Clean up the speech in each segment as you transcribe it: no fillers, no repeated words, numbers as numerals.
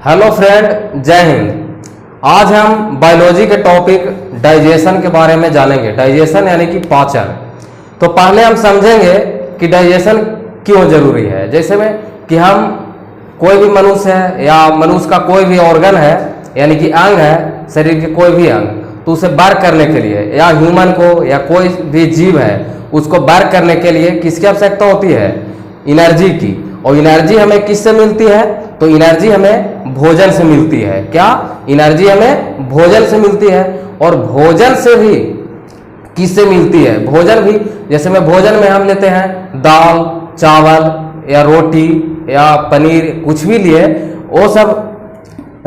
Hello friend, जय हिंद। आज हम बायोलॉजी के टॉपिक डाइजेशन के बारे में जानेंगे। डाइजेशन यानी कि पाचन। तो पहले हम समझेंगे कि डाइजेशन क्यों जरूरी है। जैसे में कि हम कोई भी मनुष्य है या मनुष्य का कोई भी ऑर्गन है यानी कि अंग है, शरीर के कोई भी अंग, तो उसे वर्क करने के लिए या ह्यूमन को या कोई भी जीव है उसको वर्क करने के लिए किसकी आवश्यकता होती है? एनर्जी की। और एनर्जी हमें किससे मिलती है? तो एनर्जी हमें भोजन से मिलती है। क्या? एनर्जी हमें भोजन से मिलती है। और भोजन से भी किससे मिलती है? भोजन भी, जैसे में भोजन में हम लेते हैं दाल, चावल या रोटी या पनीर, कुछ भी लिए, वो सब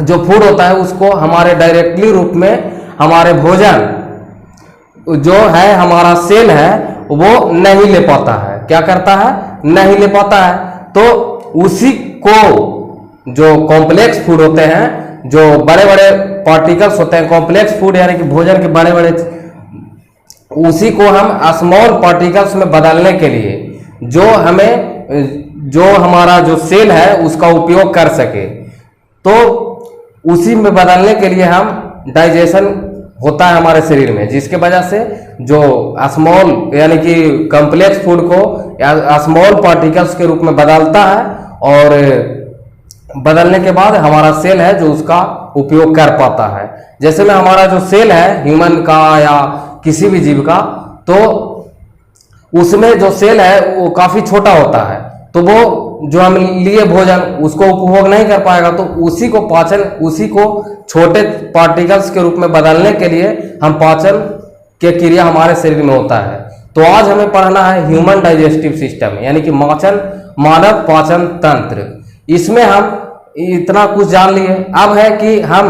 जो फूड होता है उसको हमारे डायरेक्टली रूप में हमारे भोजन जो है, हमारा सेल है, वो नहीं ले पाता है। क्या करता है? नहीं ले पाता है। तो उसी को जो कॉम्प्लेक्स फूड होते हैं, जो बड़े बड़े पार्टिकल्स होते हैं, कॉम्प्लेक्स फूड यानी कि भोजन के बड़े बड़े, उसी को हम स्मॉल पार्टिकल्स में बदलने के लिए जो हमारा जो सेल है उसका उपयोग कर सके, तो उसी में बदलने के लिए हम डाइजेशन होता है हमारे शरीर में, जिसके वजह से जो स्मॉल यानी कि कॉम्प्लेक्स फूड को या स्मॉल पार्टिकल्स के रूप में बदलता है, और बदलने के बाद हमारा सेल है जो उसका उपयोग कर पाता है। जैसे में हमारा जो सेल है ह्यूमन का या किसी भी जीव का, तो उसमें जो सेल है वो काफी छोटा होता है, तो वो जो हम लिए भोजन उसको उपभोग नहीं कर पाएगा। तो उसी को पाचन, उसी को छोटे पार्टिकल्स के रूप में बदलने के लिए हम पाचन के क्रिया हमारे शरीर में होता है। तो आज हमें पढ़ना है ह्यूमन डाइजेस्टिव सिस्टम यानी कि मानव पाचन तंत्र। इसमें हम इतना कुछ जान लिए। अब है कि हम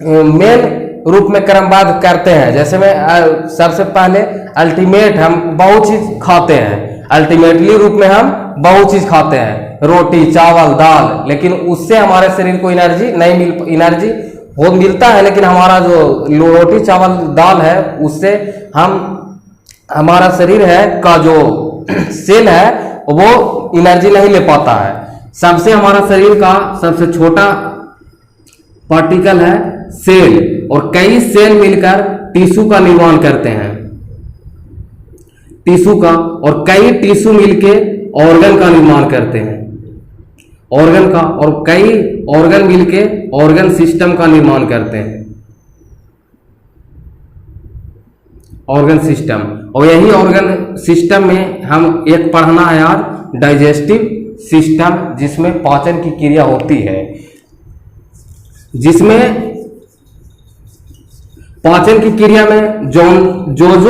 मेन रूप में क्रमबद्ध करते हैं। जैसे में सबसे पहले अल्टीमेट हम बहुत चीज खाते हैं, अल्टीमेटली रूप में हम बहुत चीज खाते हैं, रोटी, चावल, दाल, लेकिन उससे हमारे शरीर को एनर्जी नहीं एनर्जी बहुत मिलता है, लेकिन हमारा जो रोटी, चावल, दाल है उससे हमारा शरीर है का जो सेल है वो एनर्जी नहीं ले पाता है। सबसे हमारा शरीर का सबसे छोटा पार्टिकल है सेल, और कई सेल मिलकर टिश्यू का निर्माण करते हैं, टिश्यू का, और कई टिश्यू मिलके ऑर्गन का निर्माण करते हैं, ऑर्गन का, और कई ऑर्गन मिलके ऑर्गन सिस्टम का निर्माण करते हैं, ऑर्गन सिस्टम। और यही ऑर्गन सिस्टम में हम एक पढ़ना है आज डाइजेस्टिव सिस्टम, जिसमें पाचन की क्रिया होती है, जिसमें पाचन की क्रिया में जो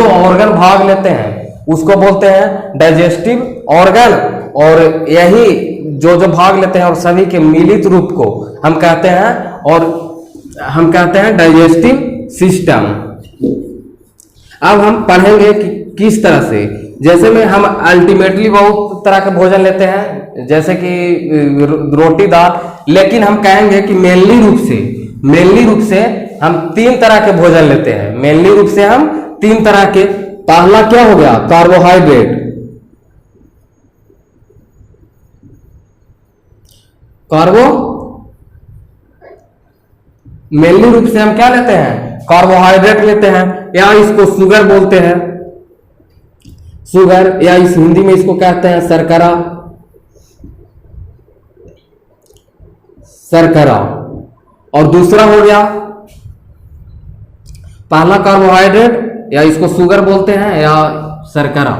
ऑर्गन भाग लेते हैं उसको बोलते हैं डाइजेस्टिव ऑर्गन, और यही जो भाग लेते हैं और सभी के मिलित रूप को हम कहते हैं, और हम कहते हैं डाइजेस्टिव सिस्टम। अब हम पढ़ेंगे कि किस तरह से, जैसे में हम अल्टीमेटली बहुत तरह के भोजन लेते हैं, जैसे कि रोटी, दाल, लेकिन हम कहेंगे कि मेनली रूप से हम 3 तरह के भोजन लेते हैं। मेनली रूप से हम 3 तरह के। पहला क्या हो गया? कार्बोहाइड्रेट। मेनली रूप से हम क्या लेते हैं? कार्बोहाइड्रेट लेते हैं, या इसको शुगर बोलते हैं, शुगर, या इस हिंदी में इसको कहते हैं शर्करा, शर्करा। और दूसरा हो गया, पहला कार्बोहाइड्रेट, या इसको शुगर बोलते हैं, या शर्करा।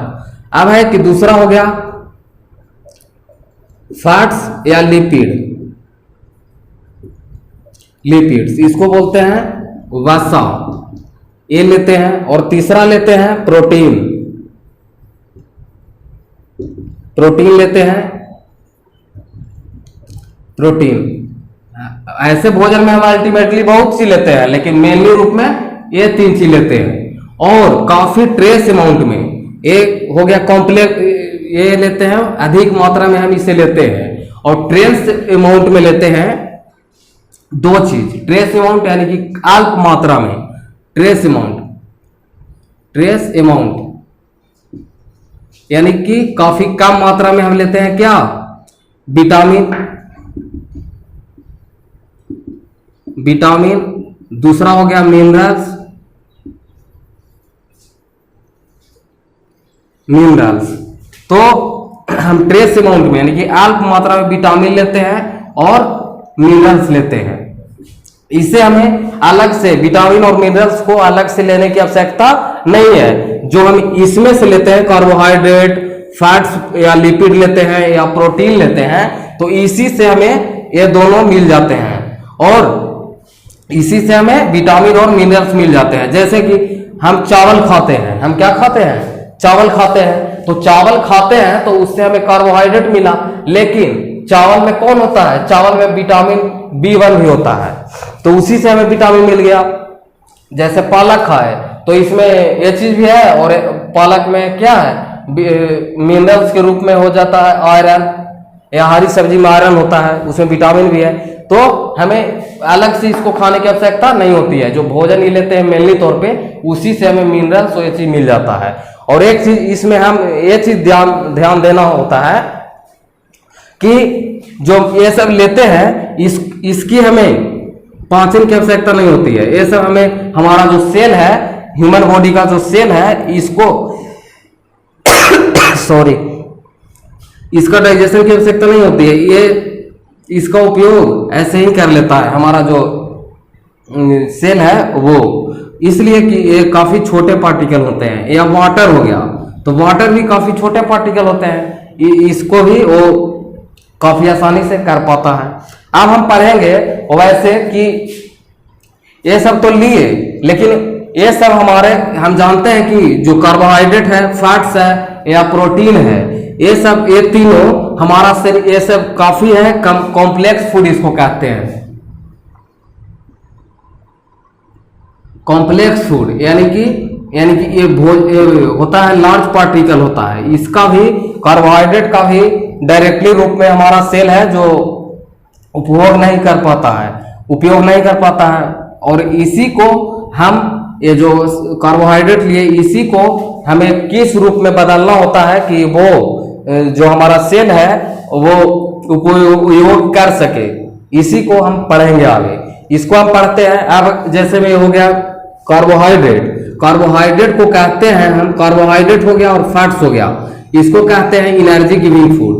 अब है कि दूसरा हो गया फैट्स या लिपिड्स, इसको बोलते हैं वसा, ये लेते हैं। और तीसरा लेते हैं प्रोटीन लेते हैं, प्रोटीन। ऐसे भोजन में हम अल्टीमेटली बहुत सी लेते हैं, लेकिन मेनली रूप में ये 3 चीज लेते हैं, और काफी ट्रेस अमाउंट में। एक हो गया कॉम्प्लेक्स, ये लेते हैं अधिक मात्रा में, हम इसे लेते हैं। और ट्रेस अमाउंट में लेते हैं 2 चीज, ट्रेस अमाउंट यानी कि अल्प मात्रा में, ट्रेस अमाउंट यानी कि काफी कम मात्रा में हम लेते हैं क्या? विटामिन विटामिन, दूसरा हो गया मिनरल्स, तो हम ट्रेस अमाउंट में यानी कि अल्प मात्रा में विटामिन लेते हैं और मिनरल्स लेते हैं। इससे हमें अलग से विटामिन और मिनरल्स को अलग से लेने की आवश्यकता नहीं है। जो हम इसमें से लेते हैं कार्बोहाइड्रेट, फैट्स या लिपिड लेते हैं या प्रोटीन लेते हैं, तो इसी से हमें ये दोनों मिल जाते हैं और इसी से हमें विटामिन और मिनरल्स मिल जाते हैं। जैसे कि हम चावल खाते हैं, हम क्या खाते हैं? चावल खाते हैं। तो चावल खाते हैं तो उससे हमें कार्बोहाइड्रेट मिला, लेकिन चावल में कौन होता है? चावल में विटामिन B1 भी होता है, तो उसी से हमें विटामिन मिल गया। जैसे पालक खाए तो इसमें ये चीज भी है और पालक में क्या है? मिनरल्स के रूप में हो जाता है आयरन, या हरी सब्जी में आयरन होता है, उसमें विटामिन भी है। तो हमें अलग से इसको खाने की आवश्यकता नहीं होती है। जो भोजन ही लेते हैं मेनली तौर पे, उसी से हमें मिनरल्स और ये चीज मिल जाता है। और एक चीज इसमें हम ये चीज ध्यान देना होता है कि जो ये सब लेते हैं इसकी हमें पाचन की आवश्यकता नहीं होती है। ये सब हमें हमारा जो सेल है, ह्यूमन बॉडी का जो सेल है, इसको सॉरी, इसका डाइजेशन की आवश्यकता नहीं होती है। ये इसका उपयोग ऐसे ही कर लेता है हमारा जो सेल है वो, इसलिए कि ये काफी छोटे पार्टिकल होते हैं। या वाटर हो गया, तो वाटर भी काफी छोटे पार्टिकल होते हैं, इसको भी वो काफी आसानी से कर पाता है। अब हम पढ़ेंगे वैसे कि ये सब तो लिए, लेकिन ये सब हम जानते हैं कि जो कार्बोहाइड्रेट है, फैट्स है या प्रोटीन है, ये तीनों हमारा शरीर, ये सब काफी है कॉम्प्लेक्स फूड इसको कहते हैं। कॉम्प्लेक्स फूड यानी कि ये होता है, लार्ज पार्टिकल होता है। इसका भी, कार्बोहाइड्रेट का भी डायरेक्टली रूप में हमारा सेल है जो उपयोग नहीं कर पाता है। और इसी को हम, ये जो कार्बोहाइड्रेट लिए, इसी को हमें किस रूप में बदलना होता है कि वो जो हमारा सेल है वो उपयोग कर सके। इसी को हम पढ़ेंगे आगे। इसको हम पढ़ते हैं। अब जैसे में हो गया कार्बोहाइड्रेट को कहते हैं हम, कार्बोहाइड्रेट हो गया और फैट्स हो गया, इसको कहते हैं energy giving food.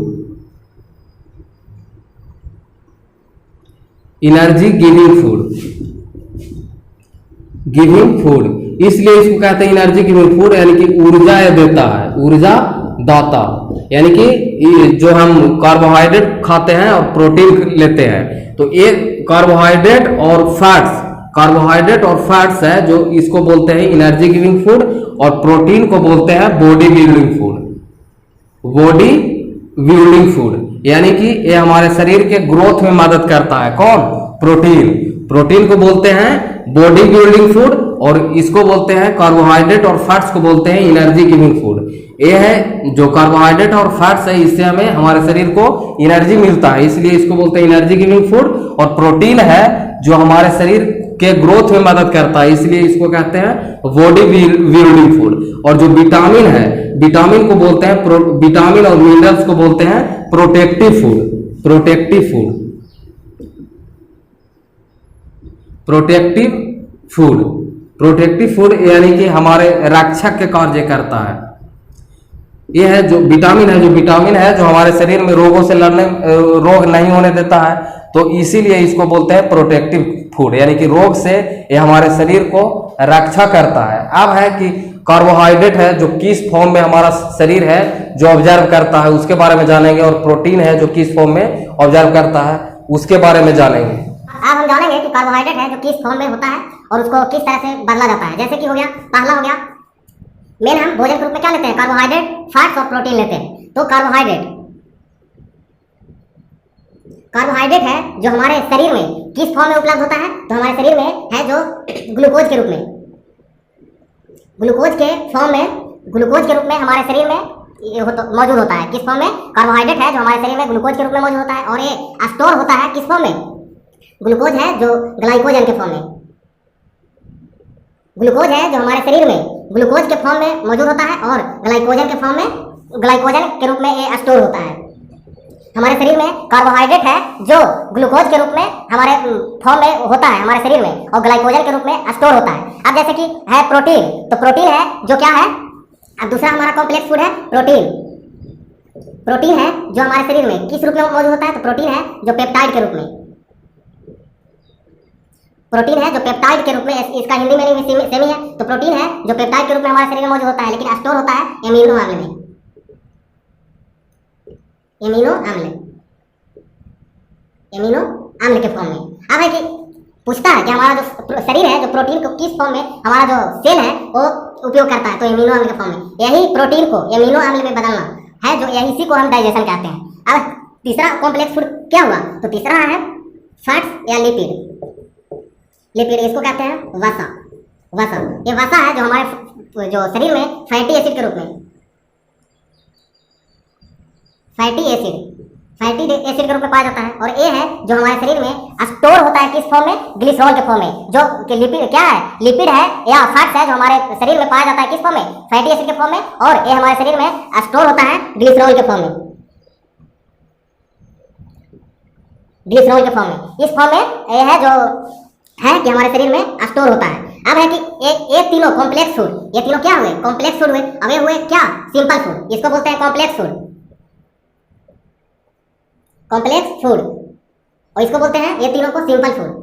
Energy giving food, इसलिए इसको कहते हैं एनर्जी गिविंग फूड, यानी कि ऊर्जा देता है, ऊर्जा दाता। यानी कि जो हम कार्बोहाइड्रेट खाते हैं और प्रोटीन लेते हैं, तो एक कार्बोहाइड्रेट और फैट्स है जो इसको बोलते हैं एनर्जी गिविंग फूड, और प्रोटीन को बोलते हैं बॉडी बिल्डिंग फूड। यानी कि ये हमारे शरीर के ग्रोथ में मदद करता है। कौन? प्रोटीन को बोलते हैं बॉडी बिल्डिंग फूड, और इसको बोलते हैं, कार्बोहाइड्रेट और फैट्स को बोलते हैं एनर्जी गिविंग फूड। ये है जो कार्बोहाइड्रेट और फैट्स है, इससे हमें हमारे शरीर को एनर्जी मिलता है, इसलिए इसको बोलते हैं एनर्जी गिविंग फूड। और प्रोटीन है जो हमारे शरीर के ग्रोथ में मदद करता है, इसलिए इसको कहते हैं बॉडी बिल्डिंग फूड। और जो विटामिन है, विटामिन को बोलते हैं, विटामिन और मिनरल्स को बोलते हैं प्रोटेक्टिव फूड यानी कि हमारे रक्षक के कार्य करता है। यह है जो विटामिन है जो हमारे शरीर में रोगों से रोग नहीं होने देता है, तो इसीलिए इसको बोलते हैं प्रोटेक्टिव फूड, यानी कि रोग से ये हमारे शरीर को रक्षा करता है। अब है कि कार्बोहाइड्रेट है जो किस फॉर्म में हमारा शरीर है जो ऑब्जर्व करता है, उसके बारे में जानेंगे। और प्रोटीन है जो किस फॉर्म में ऑब्जर्व करता है, उसके बारे में जानेंगे। अब हम जानेंगे कि कार्बोहाइड्रेट है जो किस फॉर्म में होता है और उसको किस तरह से बदला जाता है। जैसे कि हो गया, पहला हो गया, मेन हम भोजन के रूप में क्या लेते हैं? कार्बोहाइड्रेट, फैट्स और प्रोटीन लेते हैं। तो कार्बोहाइड्रेट है जो हमारे शरीर में किस फॉर्म में उपलब्ध होता है? तो हमारे शरीर में है जो ग्लूकोज के रूप में, ग्लूकोज के रूप में हमारे शरीर में मौजूद होता है। किस फॉर्म में? कार्बोहाइड्रेट है जो हमारे शरीर में ग्लूकोज के रूप में मौजूद होता है, और ये स्टोर होता है किस फॉर्म में? ग्लूकोज है जो ग्लाइकोजन के फॉर्म में, ग्लूकोज है जो हमारे शरीर में ग्लूकोज के फॉर्म में मौजूद होता है, और ग्लाइकोजन के रूप में ये स्टोर होता है। हमारे शरीर में कार्बोहाइड्रेट है जो ग्लूकोज के रूप में हमारे फॉर्म में होता है हमारे शरीर में, और ग्लाइकोजन के रूप में स्टोर होता है। अब जैसे कि है प्रोटीन, तो प्रोटीन है जो क्या है, अब दूसरा हमारा कॉम्प्लेक्स फूड है प्रोटीन। प्रोटीन है जो हमारे शरीर में किस रूप में मौजूद होता है, तो प्रोटीन है जो पेप्टाइड के रूप में, प्रोटीन है जो पेप्टाइड के रूप में, इसका हिंदी में भी सेम ही है। तो प्रोटीन है जो पेप्टाइड के रूप में हमारे शरीर में मौजूद होता है, लेकिन स्टोर होता है एमिनो अम्ल में, एमिनो अम्ल, एमिनो अम्ल के फॉर्म में। अब है कि पूछता है कि हमारा जो शरीर है जो प्रोटीन को किस फॉर्म में, हमारा जो सेल है वो उपयोग करता है, तो एमिनो अम्ल के फॉर्म में। यही प्रोटीन को एमिनो अम्ल में बदलना है, जो यही इसी को हम डाइजेशन कहते हैं। अब तीसरा कॉम्प्लेक्स फूड क्या हुआ, तो तीसरा है फैट्स या लिपिड। लिपिड इसको कहते हैं वसा। वसा, ये वसा है जो हमारे जो शरीर में फैटी एसिड के रूप में, फैटी एसिड के रूप में पाया जाता है। और ये है जो हमारे शरीर में स्टोर होता है किस फॉर्म में, ग्लिसरॉल के फॉर्म में। जो कि लिपिड क्या है, लिपिड है या फैट्स है जो हमारे शरीर में पाया जाता है किस फॉर्म में, फैटी एसिड के फॉर्म में, और ये हमारे शरीर में स्टोर होता है ग्लिसरॉल के फॉर्म में, ग्लिसरॉल के फॉर्म में। इस फॉर्म में ये है जो है कि हमारे शरीर में स्टोर होता है। अब है कि ये तीनों कॉम्प्लेक्स फूड, ये तीनों क्या हुए, कॉम्प्लेक्स फूड हुए। अब ये हुए क्या, सिंपल फूड, इसको बोलते हैं कॉम्प्लेक्स फूड, कॉम्प्लेक्स फूड, और इसको बोलते हैं ये तीनों को सिंपल फूड।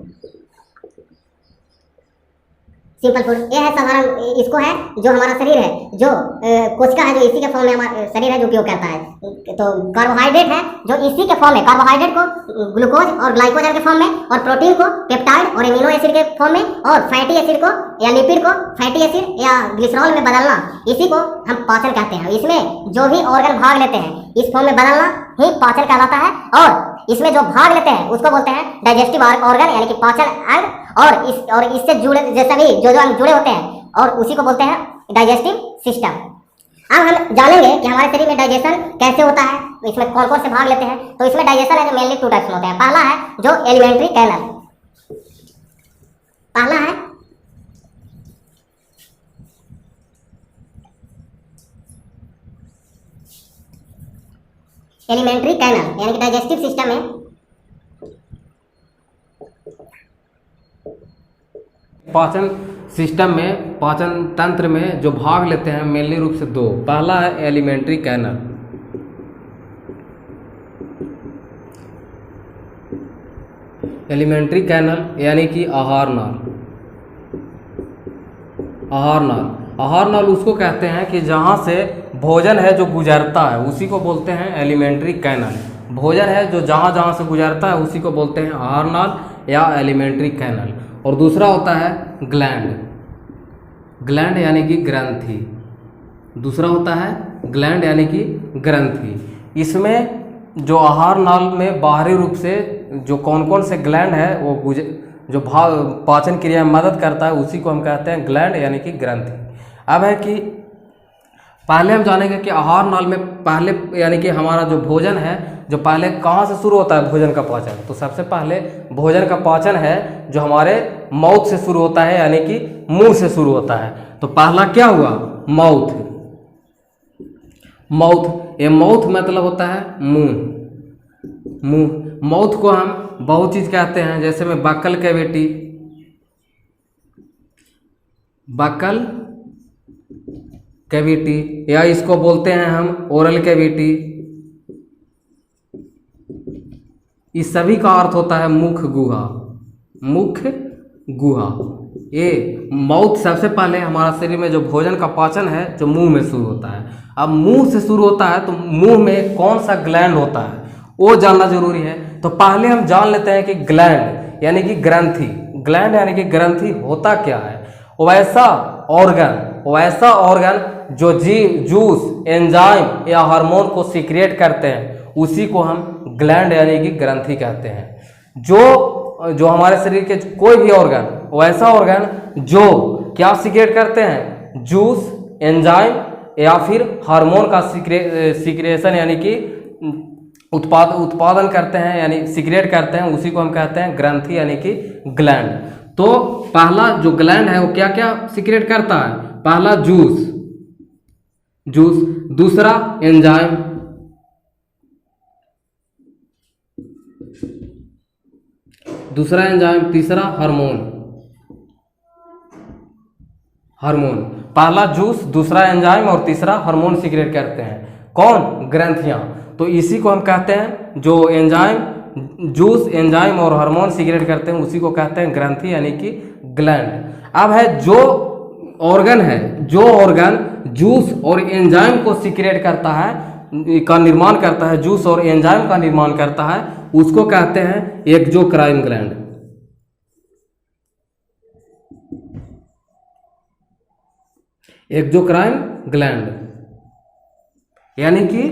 सिंपल फूड ये है साधारण, इसको है जो हमारा शरीर है जो कोशिका है जो इसी के फॉर्म में हमारा शरीर है जो उपयोग करता है। तो कार्बोहाइड्रेट है जो इसी के फॉर्म में, कार्बोहाइड्रेट को ग्लूकोज और ग्लाइकोजन के फॉर्म में, और प्रोटीन को पेप्टाइड और एमिनो एसिड के फॉर्म में, और फैटी एसिड को या लिपिड को फैटी एसिड या ग्लिसरॉल में बदलना, इसी को हम पाचन कहते हैं। इसमें जो भी ऑर्गन भाग लेते हैं इस फॉर्म में बदलना ही पाचन कहलाता है। और इसमें जो भाग लेते हैं उसको बोलते हैं डाइजेस्टिव ऑर्गन, यानी कि पाचन अंग। और इससे जुड़े जैसे भी जो अंग जुड़े होते हैं, और उसी को बोलते हैं डाइजेस्टिव सिस्टम। अब हम जानेंगे कि हमारे शरीर में डाइजेशन कैसे होता है, इसमें कौन कौन से भाग लेते हैं। तो इसमें डाइजेशन है जो मेनली 2 टाइप्स में होते हैं। पहला है जो एलिमेंट्री कैनल, पहला है एलिमेंट्री कैनल, यानी कि डाइजेस्टिव सिस्टम में पाचन सिस्टम में, पाचन तंत्र में जो भाग लेते हैं मेनली रूप से 2। पहला है एलिमेंट्री कैनल। एलिमेंट्री कैनल यानी कि आहार नाल। आहार नाल, आहार नाल उसको कहते हैं कि जहाँ से भोजन है जो गुजरता है उसी को बोलते हैं एलिमेंट्री कैनल। भोजन है जो जहाँ जहाँ से गुजरता है उसी को बोलते हैं आहार नाल या एलिमेंट्री कैनल। और दूसरा होता है ग्लैंड। ग्लैंड यानी कि ग्रंथि। दूसरा होता है ग्लैंड यानी कि ग्रंथि। इसमें जो आहार नाल में बाहरी रूप से जो कौन कौन से ग्लैंड है वो जो भाग पाचन क्रिया में मदद करता है उसी को हम कहते हैं ग्लैंड यानी कि ग्रंथि। अब है कि पहले हम जानेंगे कि आहार नाल में पहले यानी कि हमारा जो भोजन है जो पहले कहाँ से शुरू होता है भोजन का पाचन। तो सबसे पहले भोजन का पाचन है जो हमारे माउथ से शुरू होता है, यानी कि मुंह से शुरू होता है। तो पहला क्या हुआ, माउथ। माउथ, ये माउथ मतलब होता है मुंह। मुंह, माउथ को हम बहुत चीज कहते हैं, जैसे में बक्कल कैविटी, बक्कल कैविटी, या इसको बोलते हैं हम ओरल कैविटी। इस सभी का अर्थ होता है मुख गुहा। मुख गुहा, ये माउथ सबसे पहले हमारा शरीर में जो भोजन का पाचन है जो मुंह में शुरू होता है। अब मुंह से शुरू होता है तो मुंह में कौन सा ग्लैंड होता है वो जानना जरूरी है। तो पहले हम जान लेते हैं कि ग्लैंड यानी कि ग्रंथि। ग्लैंड यानी कि ग्रंथि होता क्या है, वैसा ऑर्गन जो जूस, एंजाइम या हार्मोन को सीक्रेट करते हैं उसी को हम ग्लैंड यानी कि ग्रंथि कहते हैं। जो हमारे शरीर के कोई भी ऑर्गन, वैसा ऑर्गन जो क्या सीक्रेट करते हैं, जूस, एंजाइम या फिर हार्मोन का सीक्रेशन यानी कि उत्पादन करते हैं, यानी सीक्रेट करते हैं, उसी को हम कहते हैं ग्रंथि यानी कि ग्लैंड। तो पहला जो ग्लैंड है वो क्या क्या सीक्रेट करता है, पहला जूस, दूसरा एंजाइम, दूसरा एंजाइम, तीसरा हार्मोन। हार्मोन, पहला जूस, दूसरा एंजाइम और तीसरा हार्मोन सीक्रेट करते हैं। कौन? ग्रंथियां। तो इसी को हम कहते हैं, जो एंजाइम, जूस, एंजाइम और हार्मोन सीक्रेट करते हैं उसी को कहते हैं ग्रंथि यानी कि ग्लैंड। अब है जो ऑर्गन है, जो ऑर्गन जूस और एंजाइम को सीक्रेट करता है, का निर्माण करता है, जूस और एंजाइम का निर्माण करता है, उसको कहते हैं एक्सोक्राइन ग्लैंड। एक्सोक्राइन ग्लैंड यानी कि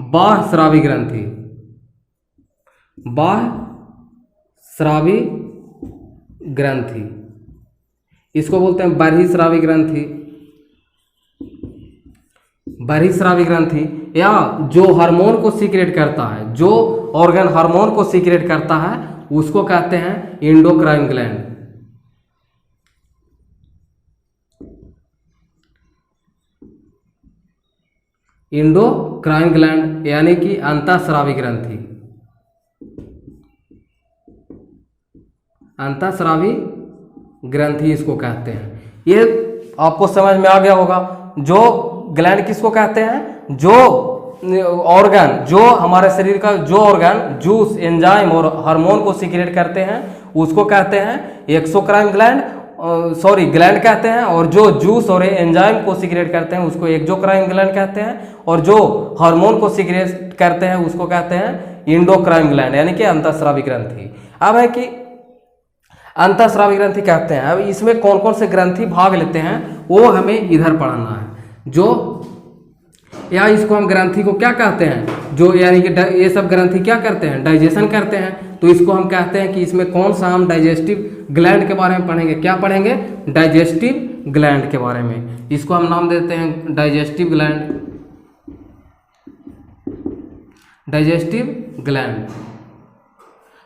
बाह्य स्रावी ग्रंथि। बाह्य स्रावी ग्रंथि, इसको बोलते हैं बहिःस्रावी ग्रंथि। बहिःस्रावी ग्रंथि या जो हार्मोन को सीक्रेट करता है, जो ऑर्गन हार्मोन को सीक्रेट करता है उसको कहते हैं एंडोक्राइन ग्लैंड। एंडोक्राइन ग्लैंड यानी कि अंतःस्रावी ग्रंथि। अंतःस्रावी ग्रंथि इसको कहते हैं। ये आपको समझ में आ गया होगा। जो ग्लैंड किसको कहते हैं? जो ऑर्गन, जो हमारे शरीर का जो ऑर्गन जूस, एंजाइम और हार्मोन को सीक्रेट करते हैं उसको कहते हैं एक्सोक्राइन ग्लैंड, सॉरी ग्लैंड कहते हैं। और जो जूस और एंजाइम को सीक्रेट करते हैं उसको एक्सोक्राइन ग्लैंड कहते हैं। और जो हार्मोन को सीक्रेट करते हैं उसको कहते हैं एंडोक्राइन ग्लैंड यानी कि अंतःस्रावी ग्रंथि। अब है कि अंतःस्रावी ग्रंथि कहते हैं, अब इसमें कौन कौन से ग्रंथि भाग लेते हैं वो हमें इधर पढ़ना है। जो या इसको हम ग्रंथि को क्या कहते हैं, जो यानी कि ये सब ग्रंथि क्या करते हैं? डाइजेशन करते हैं। तो इसको हम कहते हैं कि इसमें कौन सा हम डाइजेस्टिव ग्लैंड के बारे में पढ़ेंगे। क्या पढ़ेंगे? डाइजेस्टिव ग्लैंड के बारे में। इसको हम नाम देते हैं डाइजेस्टिव ग्लैंड। Digestive gland.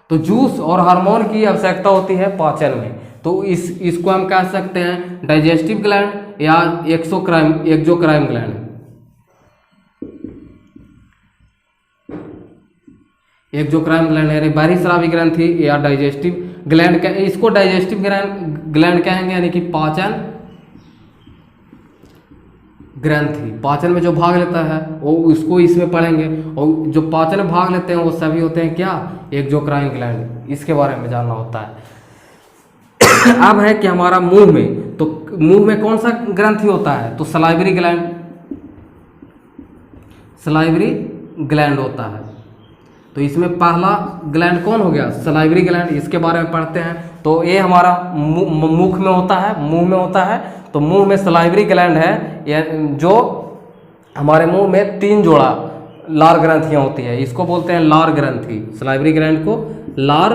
तो जूस और हार्मोन की आवश्यकता होती है पाचन में, तो इसको हम कह सकते हैं डाइजेस्टिव ग्लैंड या एक्सोक्राइन ग्लैंड। एक्सोक्राइन ग्लैंड यानी बहिःस्रावी ग्रंथि या डाइजेस्टिव ग्लैंड, इसको डाइजेस्टिव ग्लैंड कहेंगे यानी कि पाचन ग्रंथि। पाचन में जो भाग लेता है वो उसको इसमें पढ़ेंगे। और जो पाचन में भाग लेते हैं वो सभी होते हैं क्या? Exocrine gland. इसके बारे में जानना होता है। अब है कि हमारा मुंह में, तो मुंह में कौन सा ग्रंथि होता है? तो सलाइवरी ग्लैंड। सलाइवरी ग्लैंड होता है। तो इसमें पहला ग्लैंड कौन हो गया? Salivary gland. इसके बारे में पढ़ते हैं। तो ये हमारा मुख में होता है, मुंह में होता है। तो मुंह में सलाइवरी ग्लैंड है, जो हमारे मुंह में 3 जोड़ा लार ग्रंथियां होती है, इसको बोलते हैं लार ग्रंथि। सलाइवरी ग्लैंड को लार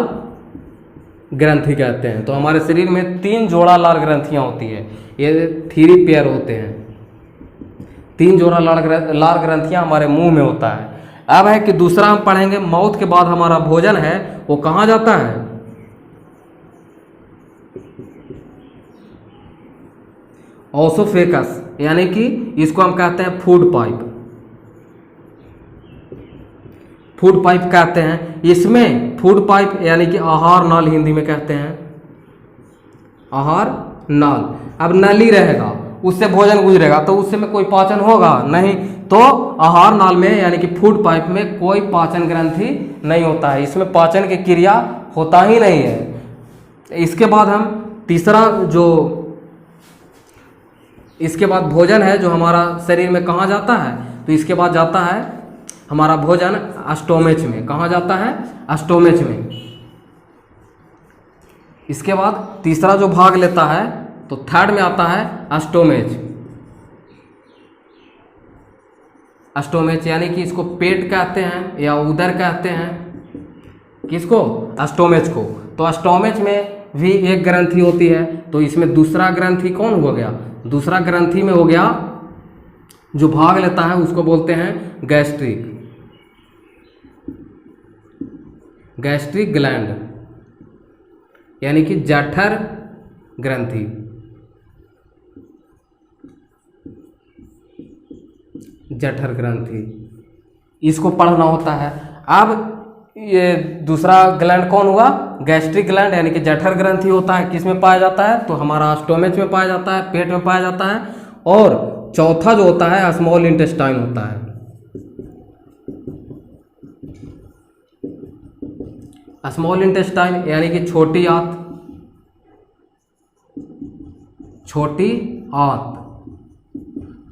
ग्रंथि कहते हैं। तो हमारे शरीर में 3 जोड़ा लार ग्रंथियां होती है, ये 3 पेयर होते हैं। 3 जोड़ा लार ग्रंथियां हमारे मुंह में होता है। अब है कि दूसरा हम पढ़ेंगे, माउथ के बाद हमारा भोजन है वो कहाँ जाता है? ओसोफेकस यानी कि इसको हम कहते हैं फूड पाइप। फूड पाइप कहते हैं। इसमें फूड पाइप यानी कि आहार नाल हिंदी में कहते हैं, आहार नाल। अब नली रहेगा, उससे भोजन गुजरेगा, तो उससे में कोई पाचन होगा नहीं। तो आहार नाल में यानी कि फूड पाइप में कोई पाचन ग्रंथि नहीं होता है, इसमें पाचन की क्रिया होता ही नहीं है। इसके बाद हम तीसरा जो इसके बाद भोजन है जो हमारा शरीर में कहाँ जाता है? तो इसके बाद जाता है हमारा भोजन अस्टोमेच में। कहाँ जाता है? अस्टोमेच में। इसके बाद तीसरा जो भाग लेता है तो थर्ड में आता है अस्टोमेच। अस्टोमेच यानी कि इसको पेट कहते हैं या उदर कहते हैं। किसको? अस्टोमेच को। तो अस्टोमेच में भी एक ग्रंथि होती है। तो इसमें दूसरा ग्रंथि कौन हो गया? दूसरा ग्रंथि में हो गया जो भाग लेता है उसको बोलते हैं गैस्ट्रिक। गैस्ट्रिक ग्लैंड यानी कि जठर ग्रंथि। जठर ग्रंथि इसको पढ़ना होता है। अब ये दूसरा ग्लैंड कौन हुआ, गैस्ट्रिक ग्लैंड, यानी कि जठर ग्रंथि होता है, किस में पाया जाता है, तो हमारा स्टोमच में पाया जाता है, पेट में पाया जाता है। और चौथा जो होता है स्मॉल इंटेस्टाइन होता है। स्मॉल इंटेस्टाइन यानी कि छोटी आंत, छोटी आंत,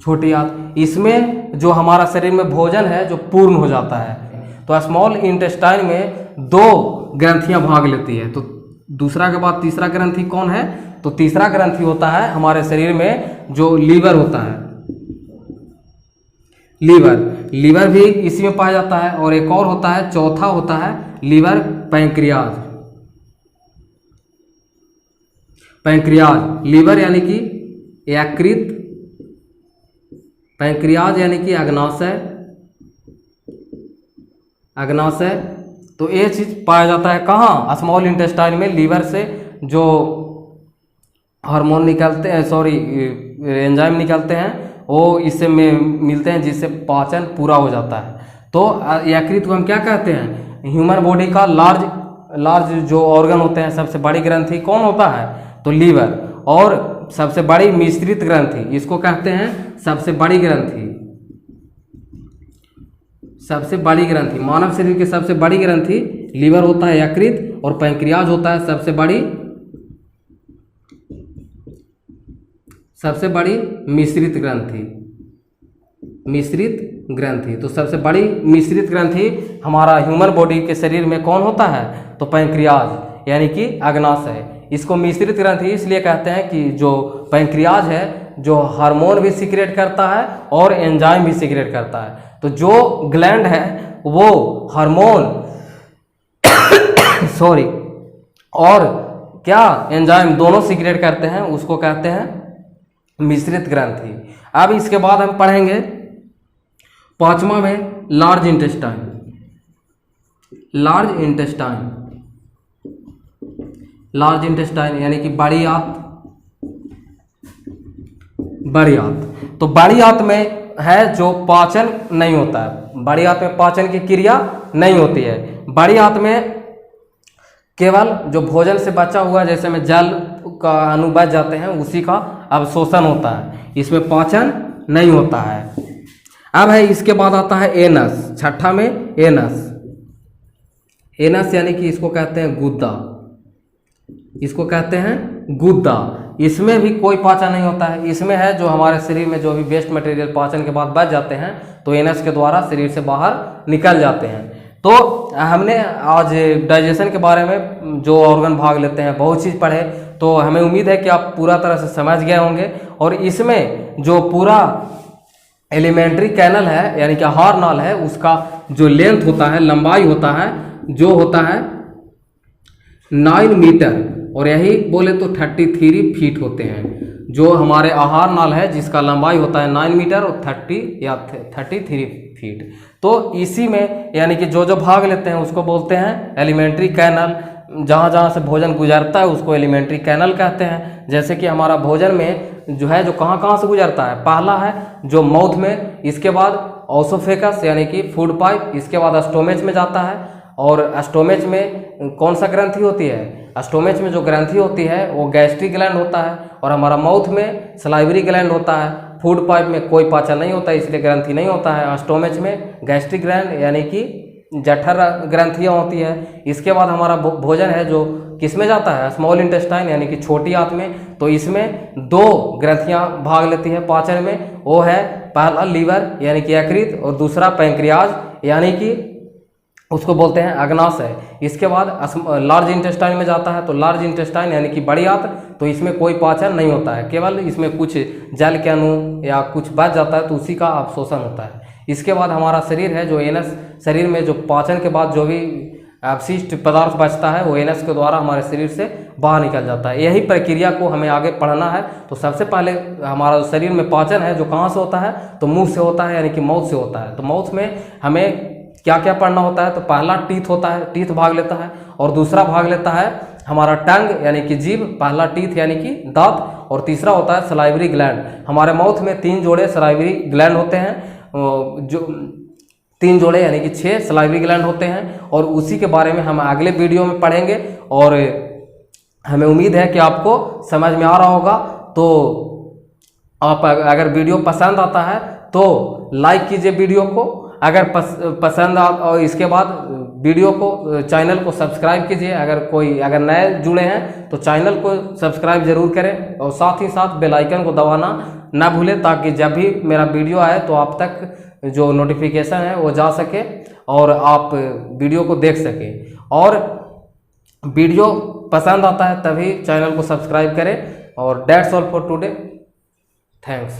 छोटी आंत, इसमें जो हमारा शरीर में भोजन है जो पूर्ण हो जाता है। तो स्मॉल इंटेस्टाइन में दो ग्रंथियां भाग लेती है। तो दूसरा के बाद तीसरा ग्रंथि कौन है, तो तीसरा ग्रंथि होता है हमारे शरीर में जो लीवर होता है, लीवर भी इसी में पाया जाता है। और एक और होता है, चौथा होता है लीवर पैंक्रियाज। पैंक्रियाज, लीवर यानी कि यकृत, पैंक्रियाज यानी कि अग्नाशय, अग्नाशय। तो ये चीज पाया जाता है कहाँ, स्मॉल इंटेस्टाइन में। लीवर से जो हार्मोन निकलते हैं, सॉरी एंजाइम निकलते हैं, वो इससे में मिलते हैं, जिससे पाचन पूरा हो जाता है। तो यकृत को हम क्या कहते हैं, ह्यूमन बॉडी का लार्ज जो ऑर्गन होते हैं, सबसे बड़ी ग्रंथि कौन होता है, तो लीवर। और सबसे बड़ी मिश्रित ग्रंथि, इसको कहते हैं सबसे बड़ी ग्रंथि, सबसे बड़ी ग्रंथि। मानव शरीर की सबसे बड़ी ग्रंथि लीवर होता है, यकृत, और पैंक्रियाज होता है सबसे बड़ी मिश्रित ग्रंथि, मिश्रित ग्रंथि। तो सबसे बड़ी मिश्रित ग्रंथि हमारा ह्यूमन बॉडी के शरीर में कौन होता है, तो पैंक्रियाज यानी कि अग्नाशय। इसको मिश्रित ग्रंथि इसलिए कहते हैं कि जो पैंक्रियाज है जो हार्मोन भी सीक्रेट करता है और एंजाइम भी सीक्रेट करता है। तो जो ग्लैंड है वो हार्मोन सॉरी और क्या एंजाइम दोनों सीक्रेट करते हैं, उसको कहते हैं मिश्रित ग्रंथि। अब इसके बाद हम पढ़ेंगे पांचवा में large intestine. Large intestine, large intestine यानी कि बड़ी आंत, बड़ी आंत। तो बड़ी आंत में है जो पाचन नहीं होता है, बड़ी आंत में पाचन की क्रिया नहीं होती है। बड़ी आंत में केवल जो भोजन से बचा हुआ, जैसे में जल का अणु बच जाते हैं, उसी का अवशोषण होता है, इसमें पाचन नहीं होता है। अब है इसके बाद आता है एनस, छठा में एनस। एनस यानी कि इसको कहते हैं गुद्दा, इसको कहते हैं गुद्दा। इसमें भी कोई पाचन नहीं होता है। इसमें है जो हमारे शरीर में जो भी वेस्ट मटेरियल पाचन के बाद बच जाते हैं, तो एनस के द्वारा शरीर से बाहर निकल जाते हैं। तो हमने आज डाइजेशन के बारे में जो ऑर्गन भाग लेते हैं बहुत चीज़ पढ़े, तो हमें उम्मीद है कि आप पूरा तरह से समझ गए होंगे। और इसमें जो पूरा एलिमेंट्री कैनल है यानी कि आहार नाल है, उसका जो लेंथ होता है, लंबाई होता है, जो होता है 9 मीटर, और यही बोले तो 33 फीट होते हैं। जो हमारे आहार नाल है जिसका लंबाई होता है 9 मीटर और 33 फीट। तो इसी में यानी कि जो जो भाग लेते हैं उसको बोलते हैं एलिमेंट्री कैनल। जहाँ जहाँ से भोजन गुजरता है उसको एलिमेंट्री कैनल कहते हैं। जैसे कि हमारा भोजन में जो है जो कहाँ कहाँ से गुजरता है, पहला है जो माउथ में, इसके बाद ओसोफेगस यानी कि फूड पाइप, इसके बाद स्टोमेच में जाता है। और स्टोमेच में कौन सा ग्रंथि होती है, स्टोमेच में जो ग्रंथि होती है वो गैस्ट्रिक ग्लैंड होता है। और हमारा माउथ में सलाइवरी ग्लैंड होता है। फूड पाइप में कोई पाचन नहीं होता है, इसलिए ग्रंथि नहीं होता है। स्टोमेच में गैस्ट्रिक ग्लैंड यानी कि जठर ग्रंथियाँ होती है। इसके बाद हमारा भोजन है जो किस में जाता है, स्मॉल इंटेस्टाइन यानी कि छोटी आंत में। तो इसमें 2 ग्रंथियाँ भाग लेती है पाचन में, वो है पहला लीवर यानी कि यकृत, और दूसरा पैंक्रियाज यानी कि उसको बोलते हैं अग्नाशय। इसके बाद लार्ज इंटेस्टाइन में जाता है। तो लार्ज इंटेस्टाइन यानी कि बड़ी आंत, तो इसमें कोई पाचन नहीं होता है, केवल इसमें कुछ जल के अणु या कुछ बच जाता है, तो उसी का अवशोषण होता है। इसके बाद हमारा शरीर है जो एनस, शरीर में जो पाचन के बाद जो भी अवशिष्ट पदार्थ बचता है वो एनस के द्वारा हमारे शरीर से बाहर निकल जाता है। यही प्रक्रिया को हमें आगे पढ़ना है। तो सबसे पहले हमारा शरीर में पाचन है जो कहाँ से होता है, तो मुंह से होता है यानी कि माउथ से होता है। तो माउथ में हमें क्या क्या पढ़ना होता है, तो पहला टीथ होता है, टीथ भाग लेता है। और दूसरा भाग लेता है हमारा टंग यानी कि जीभ, पहला टीथ यानी कि दांत। और तीसरा होता है सलाइवरी ग्लैंड। हमारे माउथ में 3 जोड़े सलाइवरी ग्लैंड होते हैं, जो 3 जोड़े यानी कि 6 सलाइवरी ग्लैंड होते हैं, और उसी के बारे में हम अगले वीडियो में पढ़ेंगे। और हमें उम्मीद है कि आपको समझ में आ रहा होगा। तो आप अगर वीडियो पसंद आता है तो लाइक कीजिए वीडियो को, अगर पसंद और इसके बाद वीडियो को, चैनल को सब्सक्राइब कीजिए। अगर नए जुड़े हैं तो चैनल को सब्सक्राइब जरूर करें, और साथ ही साथ बेल आइकन को दबाना ना भूलें, ताकि जब भी मेरा वीडियो आए तो आप तक जो नोटिफिकेशन है वो जा सके और आप वीडियो को देख सकें। और वीडियो पसंद आता है तभी चैनल को सब्सक्राइब करें। और that's all for today, thanks.